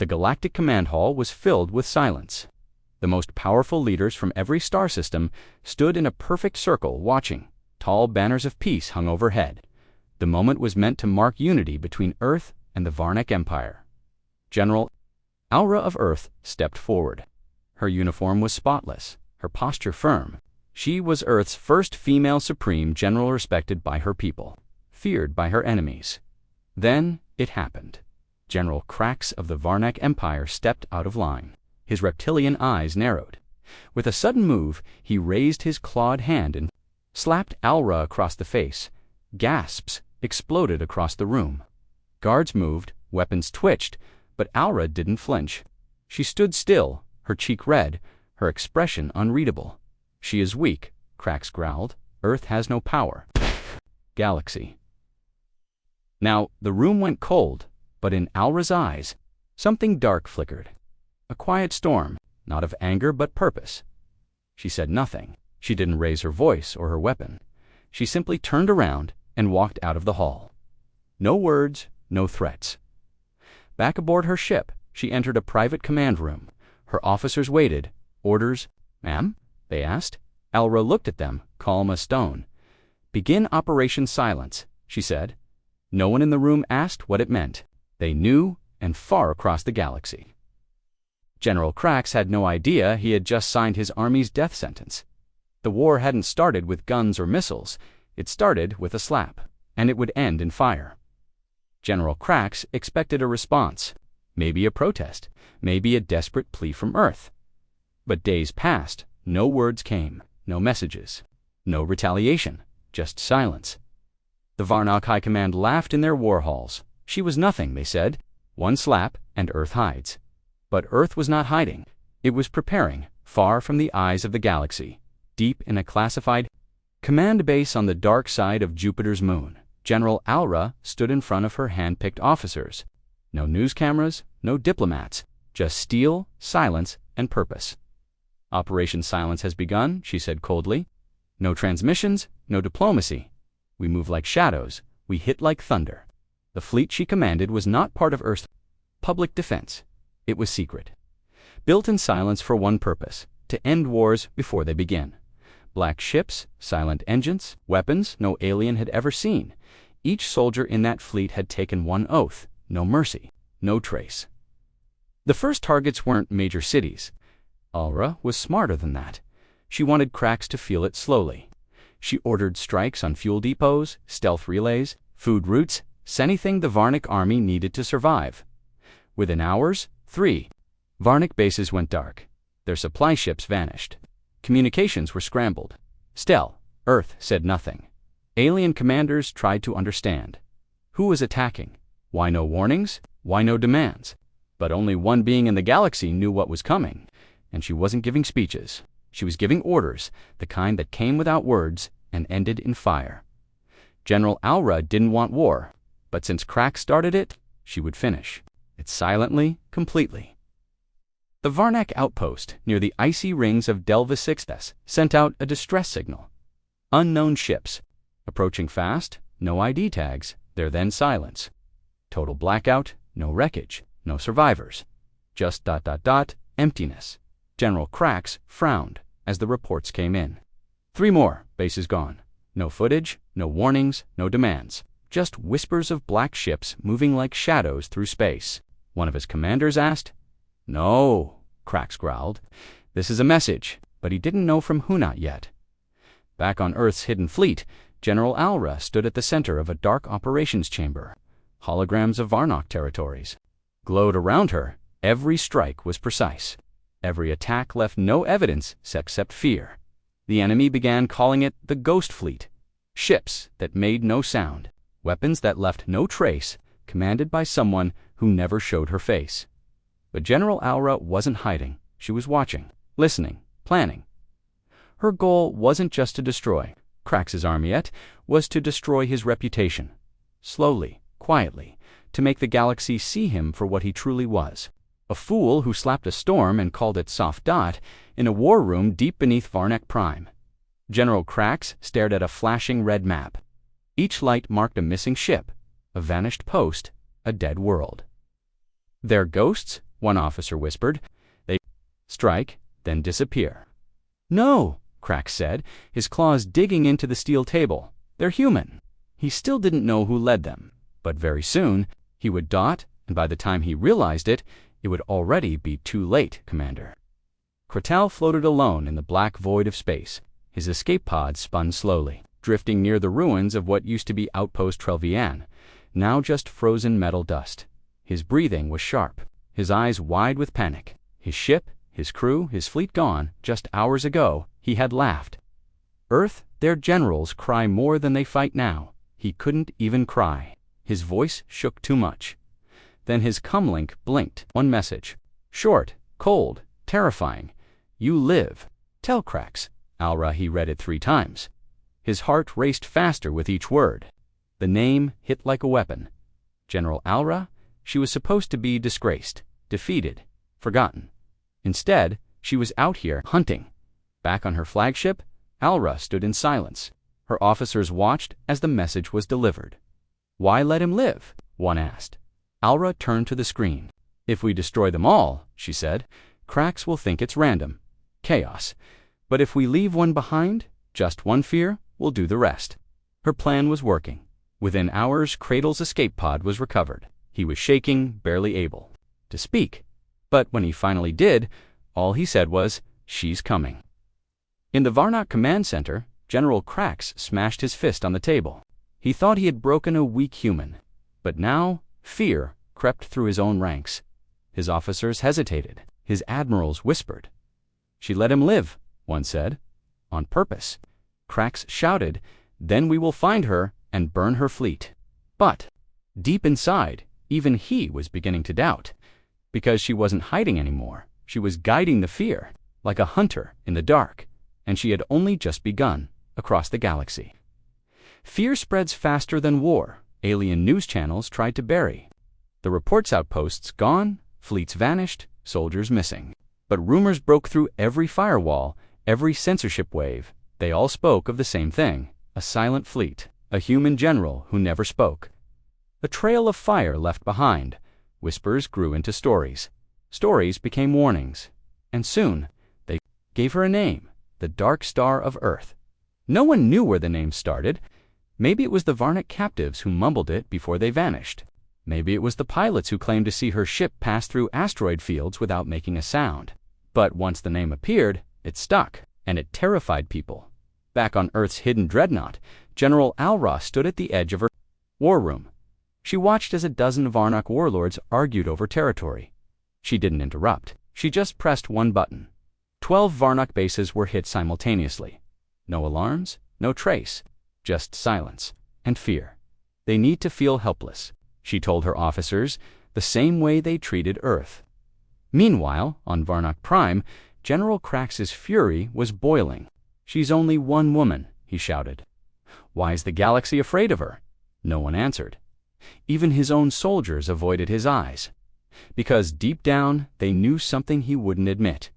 The galactic command hall was filled with silence. The most powerful leaders from every star system stood in a perfect circle watching. Tall banners of peace hung overhead. The moment was meant to mark unity between Earth and the Varnak Empire. General Aura of Earth stepped forward. Her uniform was spotless, her posture firm. She was Earth's first female supreme general, respected by her people, feared by her enemies. Then it happened. General Krax of the Varnak Empire stepped out of line. His reptilian eyes narrowed. With a sudden move, he raised his clawed hand and slapped Aura across the face. Gasps exploded across the room. Guards moved, weapons twitched, but Aura didn't flinch. She stood still, her cheek red, her expression unreadable. "She is weak," Krax growled. "Earth has no power." Galaxy. Now, the room went cold, but in Aura's eyes, something dark flickered. A quiet storm, not of anger but purpose. She said nothing. She didn't raise her voice or her weapon. She simply turned around and walked out of the hall. No words, no threats. Back aboard her ship, she entered a private command room. Her officers waited. "Orders, ma'am?" they asked. Aura looked at them, calm as stone. "Begin Operation Silence," she said. No one in the room asked what it meant. They knew, and far across the galaxy. General Krax had no idea he had just signed his army's death sentence. The war hadn't started with guns or missiles. It started with a slap, and it would end in fire. General Krax expected a response, maybe a protest, maybe a desperate plea from Earth. But days passed, no words came, no messages, no retaliation, just silence. The Varnak High Command laughed in their war halls. She was nothing, they said. One slap, and Earth hides. But Earth was not hiding. It was preparing, far from the eyes of the galaxy, deep in a classified command base on the dark side of Jupiter's moon. General Aura stood in front of her hand-picked officers. No news cameras, no diplomats, just steel, silence, and purpose. "Operation Silence has begun," she said coldly. "No transmissions, no diplomacy. We move like shadows, we hit like thunder." The fleet she commanded was not part of Earth's public defense. It was secret. Built in silence for one purpose, to end wars before they begin. Black ships, silent engines, weapons no alien had ever seen. Each soldier in that fleet had taken one oath: no mercy, no trace. The first targets weren't major cities. Aura was smarter than that. She wanted Krax to feel it slowly. She ordered strikes on fuel depots, stealth relays, food routes, anything the Varnak army needed to survive. Within hours, 3 Varnak bases went dark. Their supply ships vanished. Communications were scrambled. Still, Earth said nothing. Alien commanders tried to understand. Who was attacking? Why no warnings? Why no demands? But only one being in the galaxy knew what was coming, and she wasn't giving speeches. She was giving orders, the kind that came without words and ended in fire. General Aura didn't want war, but since Krax started it, she would finish it silently, completely. The Varnak outpost near the icy rings of Delva 6S sent out a distress signal. Unknown ships. Approaching fast, no ID tags, there then silence. Total blackout, no wreckage, no survivors. Just ... emptiness. General Krax frowned as the reports came in. 3 more, bases gone. No footage, no warnings, no demands. Just whispers of black ships moving like shadows through space. One of his commanders asked. "No," Krax growled. "This is a message," but he didn't know from who not yet. Back on Earth's hidden fleet, General Aura stood at the center of a dark operations chamber. Holograms of Varnak territories glowed around her. Every strike was precise. Every attack left no evidence except fear. The enemy began calling it the Ghost Fleet. Ships that made no sound, weapons that left no trace, commanded by someone who never showed her face. But General Aura wasn't hiding. She was watching, listening, planning. Her goal wasn't just to destroy Krax's army yet, was to destroy his reputation. Slowly, quietly, to make the galaxy see him for what he truly was. A fool who slapped a storm and called it soft dot in a war room deep beneath Varnak Prime. General Krax stared at a flashing red map. Each light marked a missing ship, a vanished post, a dead world. Their ghosts one officer whispered. They strike, then disappear. No, Krax said, his claws digging into the steel table. They're human. He still didn't know who led them, but very soon he would dot, and by the time he realized it, it would already be too late, Commander. Kratal floated alone in the black void of space. His escape pod spun slowly, drifting near the ruins of what used to be Outpost Trelvian, now just frozen metal dust. His breathing was sharp, his eyes wide with panic. His ship, his crew, his fleet gone. Just hours ago, he had laughed. Earth, their generals cry more than they fight now. He couldn't even cry. His voice shook too much. Then his comlink blinked. One message. Short, cold, terrifying. You live. Tell Krax. Alra, he read it 3 times. His heart raced faster with each word. The name hit like a weapon. General Alra? She was supposed to be disgraced, defeated, forgotten. Instead, she was out here hunting. Back on her flagship, Alra stood in silence. Her officers watched as the message was delivered. Why let him live? One asked. Alra turned to the screen. If we destroy them all, she said, Krax will think it's random. Chaos. But if we leave one behind, just one fear, we'll do the rest. Her plan was working. Within hours, Cradle's escape pod was recovered. He was shaking, barely able to speak. But when he finally did, all he said was, "She's coming." In the Varnock Command Center, General Krax smashed his fist on the table. He thought he had broken a weak human. But now, fear crept through his own ranks. His officers hesitated. His admirals whispered. "She let him live," one said. "On purpose." Krax shouted, "Then we will find her and burn her fleet." But deep inside, even he was beginning to doubt. Because she wasn't hiding anymore. She was guiding the fear, like a hunter in the dark. And she had only just begun, across the galaxy. Fear spreads faster than war. Alien news channels tried to bury. The reports outposts gone, fleets vanished, soldiers missing. But rumors broke through every firewall, every censorship wave. They all spoke of the same thing, a silent fleet, a human general who never spoke. A trail of fire left behind. Whispers grew into stories. Stories became warnings. And soon, they gave her a name, the Dark Star of Earth. No one knew where the name started. Maybe it was the Varnock captives who mumbled it before they vanished. Maybe it was the pilots who claimed to see her ship pass through asteroid fields without making a sound. But once the name appeared, it stuck, and it terrified people. Back on Earth's hidden dreadnought, General Alra stood at the edge of her war room. She watched as a dozen Varnock warlords argued over territory. She didn't interrupt. She just pressed one button. 12 Varnock bases were hit simultaneously. No alarms, no trace, just silence and fear. They need to feel helpless, she told her officers, the same way they treated Earth. Meanwhile, on Varnock Prime, General Krax's fury was boiling. "She's only one woman," he shouted. "Why is the galaxy afraid of her?" No one answered. Even his own soldiers avoided his eyes. Because deep down, they knew something he wouldn't admit.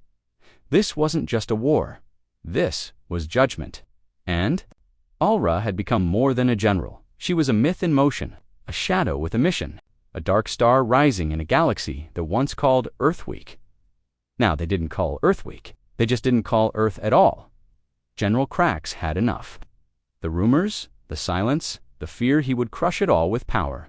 This wasn't just a war. This was judgment. And Alra had become more than a general. She was a myth in motion, a shadow with a mission, a dark star rising in a galaxy that once called Earth Week. Now, they didn't call Earth Week. They just didn't call Earth at all. General Krax had enough. The rumors, the silence, the fear he would crush it all with power.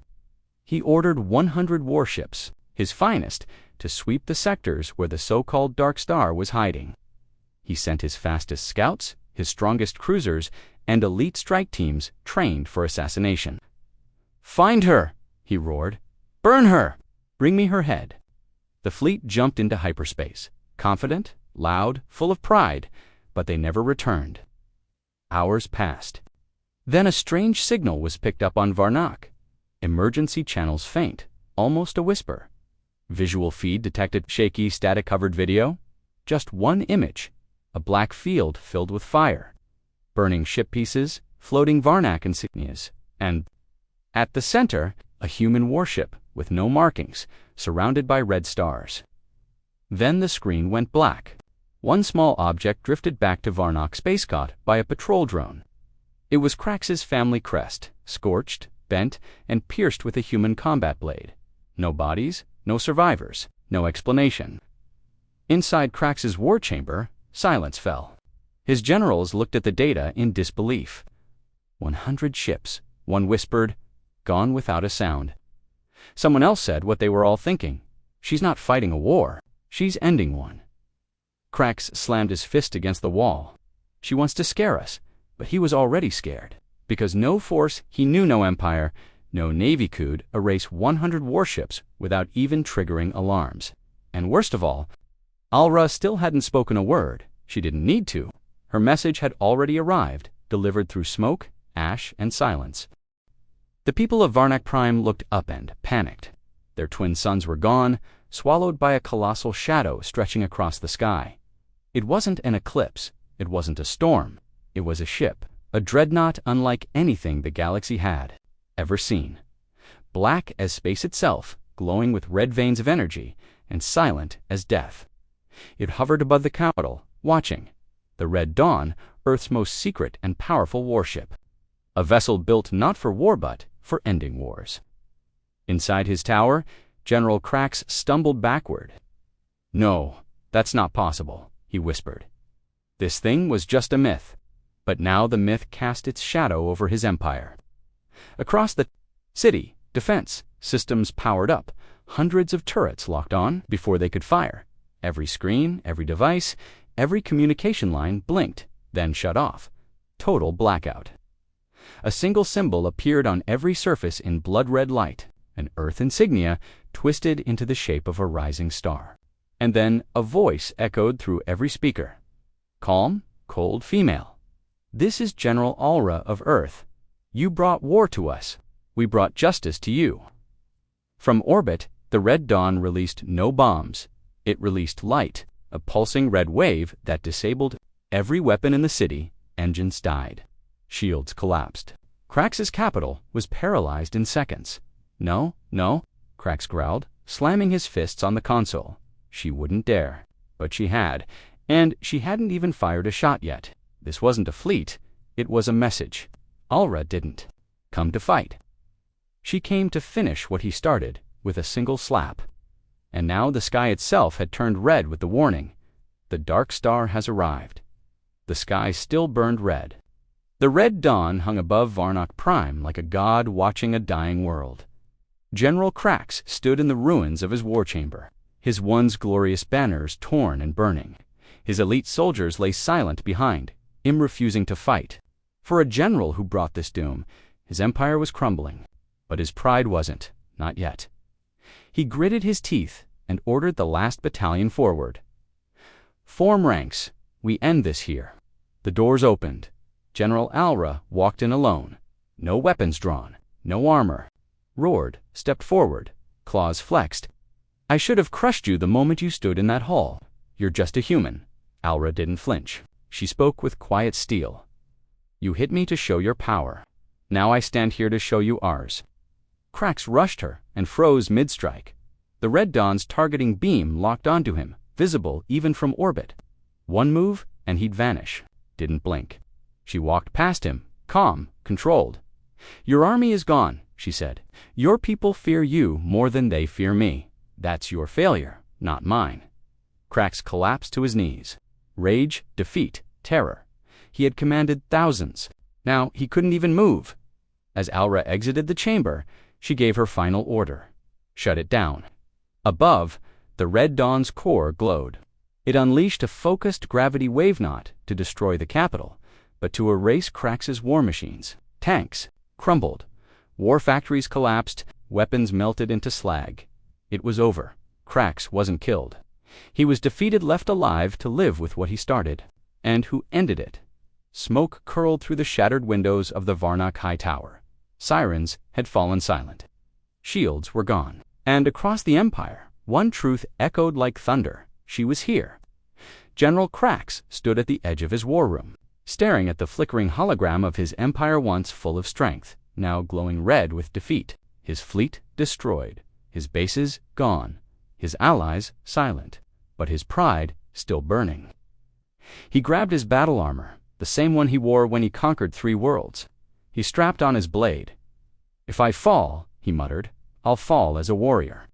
He ordered 100 warships, his finest, to sweep the sectors where the so-called Dark Star was hiding. He sent his fastest scouts, his strongest cruisers, and elite strike teams trained for assassination. "Find her!" he roared. "Burn her! Bring me her head." The fleet jumped into hyperspace, confident, loud, full of pride, but they never returned. Hours passed. Then a strange signal was picked up on Varnock. Emergency channels faint, almost a whisper. Visual feed detected shaky, static-covered video. Just one image, a black field filled with fire, burning ship pieces, floating Varnock insignias, and at the center, a human warship with no markings, surrounded by red stars. Then the screen went black. One small object drifted back to Varnock space caught by a patrol drone. It was Krax's family crest, scorched, bent, and pierced with a human combat blade. No bodies, no survivors, no explanation. Inside Krax's war chamber, silence fell. His generals looked at the data in disbelief. 100 ships, one whispered, gone without a sound. Someone else said what they were all thinking. She's not fighting a war, she's ending one. Krax slammed his fist against the wall. She wants to scare us, but he was already scared, because no force he knew, no empire, no navy could erase 100 warships without even triggering alarms. And worst of all, Alra still hadn't spoken a word. She didn't need to. Her message had already arrived, delivered through smoke, ash, and silence. The people of Varnak Prime looked up and panicked. Their twin suns were gone, swallowed by a colossal shadow stretching across the sky. It wasn't an eclipse. It wasn't a storm. It was a ship, a dreadnought unlike anything the galaxy had ever seen. Black as space itself, glowing with red veins of energy, and silent as death. It hovered above the capital, watching. The Red Dawn, Earth's most secret and powerful warship. A vessel built not for war but for ending wars. Inside his tower, General Krax stumbled backward. "No, that's not possible," he whispered. This thing was just a myth, but now the myth cast its shadow over his empire. Across the city, defense systems powered up, hundreds of turrets locked on before they could fire. Every screen, every device, every communication line blinked, then shut off. Total blackout. A single symbol appeared on every surface in blood-red light, an Earth insignia twisted into the shape of a rising star. And then a voice echoed through every speaker. Calm, cold female. "This is General Alra of Earth. You brought war to us. We brought justice to you." From orbit, the Red Dawn released no bombs. It released light, a pulsing red wave that disabled every weapon in the city. Engines died. Shields collapsed. Krax's capital was paralyzed in seconds. "No, no," Krax growled, slamming his fists on the console. She wouldn't dare. But she had, and she hadn't even fired a shot yet. This wasn't a fleet. It was a message. Alra didn't come to fight. She came to finish what he started with a single slap. And now the sky itself had turned red with the warning. The dark star has arrived. The sky still burned red. The Red Dawn hung above Varnak Prime like a god watching a dying world. General Krax stood in the ruins of his war chamber, his once glorious banners torn and burning. His elite soldiers lay silent behind, him refusing to fight. For a general who brought this doom, his empire was crumbling. But his pride wasn't, not yet. He gritted his teeth and ordered the last battalion forward. "Form ranks. We end this here." The doors opened. General Alra walked in alone. No weapons drawn, no armor. Roared, stepped forward, claws flexed. "I should have crushed you the moment you stood in that hall. You're just a human." Alra didn't flinch. She spoke with quiet steel. "You hit me to show your power. Now I stand here to show you ours." Krax rushed her and froze mid-strike. The Red Dawn's targeting beam locked onto him, visible even from orbit. One move, and he'd vanish. Didn't blink. She walked past him, calm, controlled. "Your army is gone," she said. "Your people fear you more than they fear me. That's your failure, not mine." Krax collapsed to his knees. Rage, defeat, terror. He had commanded thousands. Now he couldn't even move. As Alra exited the chamber, she gave her final order. Shut it down. Above, the Red Dawn's core glowed. It unleashed a focused gravity wave not to destroy the capital, but to erase Krax's war machines. Tanks crumbled. War factories collapsed. Weapons melted into slag. It was over. Krax wasn't killed. He was defeated, left alive to live with what he started. And who ended it? Smoke curled through the shattered windows of the Varnak High Tower. Sirens had fallen silent. Shields were gone. And across the Empire, one truth echoed like thunder. She was here. General Krax stood at the edge of his war room, staring at the flickering hologram of his empire once full of strength, now glowing red with defeat. His fleet destroyed. His bases gone. His allies silent. But his pride still burning. He grabbed his battle armor, the same one he wore when he conquered 3 worlds. He strapped on his blade. "If I fall," he muttered, "I'll fall as a warrior."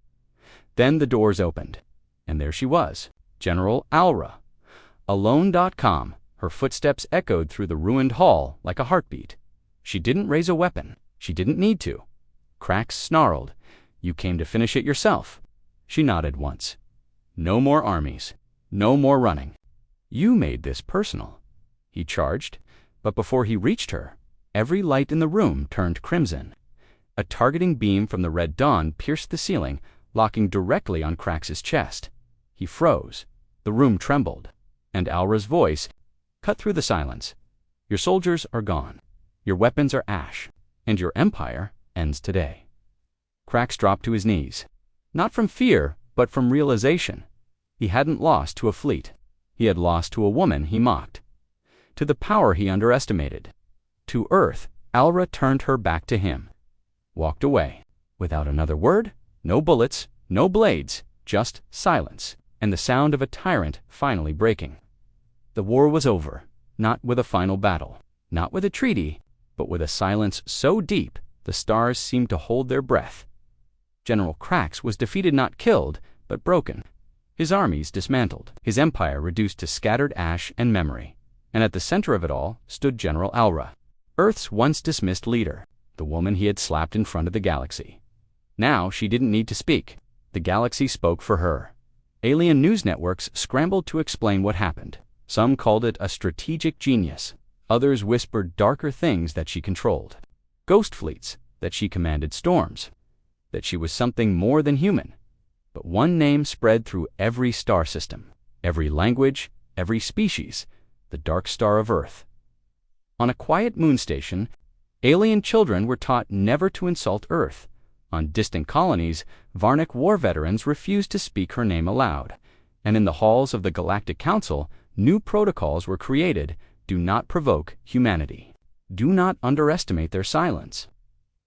Then the doors opened, and there she was, General Alra. Alone.com, her footsteps echoed through the ruined hall like a heartbeat. She didn't raise a weapon. She didn't need to. Krax snarled, "You came to finish it yourself." She nodded once. "No more armies. No more running. You made this personal." He charged, but before he reached her, every light in the room turned crimson. A targeting beam from the red dawn pierced the ceiling, locking directly on Krax's chest. He froze. The room trembled, and Alra's voice cut through the silence. "Your soldiers are gone. Your weapons are ash, and your empire ends today." Krax dropped to his knees, not from fear, but from realization. He hadn't lost to a fleet. He had lost to a woman he mocked, to the power he underestimated. To Earth, Alra turned her back to him, walked away, without another word, no bullets, no blades, just silence, and the sound of a tyrant finally breaking. The war was over, not with a final battle, not with a treaty, but with a silence so deep the stars seemed to hold their breath. General Krax was defeated, not killed, but broken. His armies dismantled, his empire reduced to scattered ash and memory. And at the center of it all stood General Alra, Earth's once dismissed leader, the woman he had slapped in front of the galaxy. Now she didn't need to speak. The galaxy spoke for her. Alien news networks scrambled to explain what happened. Some called it a strategic genius. Others whispered darker things that she controlled. Ghost fleets, that she commanded storms, that she was something more than human. But one name spread through every star system, every language, every species: the dark star of Earth. On a quiet moon station, alien children were taught never to insult Earth. On distant colonies, Varnic war veterans refused to speak her name aloud. And in the halls of the Galactic Council, new protocols were created: do not provoke humanity. Do not underestimate their silence.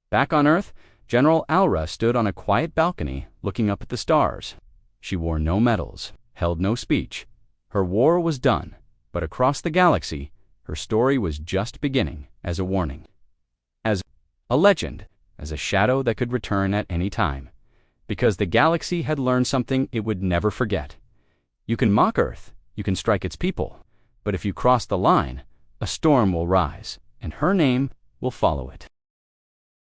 Back on Earth, General Alra stood on a quiet balcony looking up at the stars. She wore no medals, held no speech. Her war was done, but across the galaxy, her story was just beginning as a warning. As a legend, as a shadow that could return at any time. Because the galaxy had learned something it would never forget. You can mock Earth, you can strike its people, but if you cross the line, a storm will rise, and her name will follow it.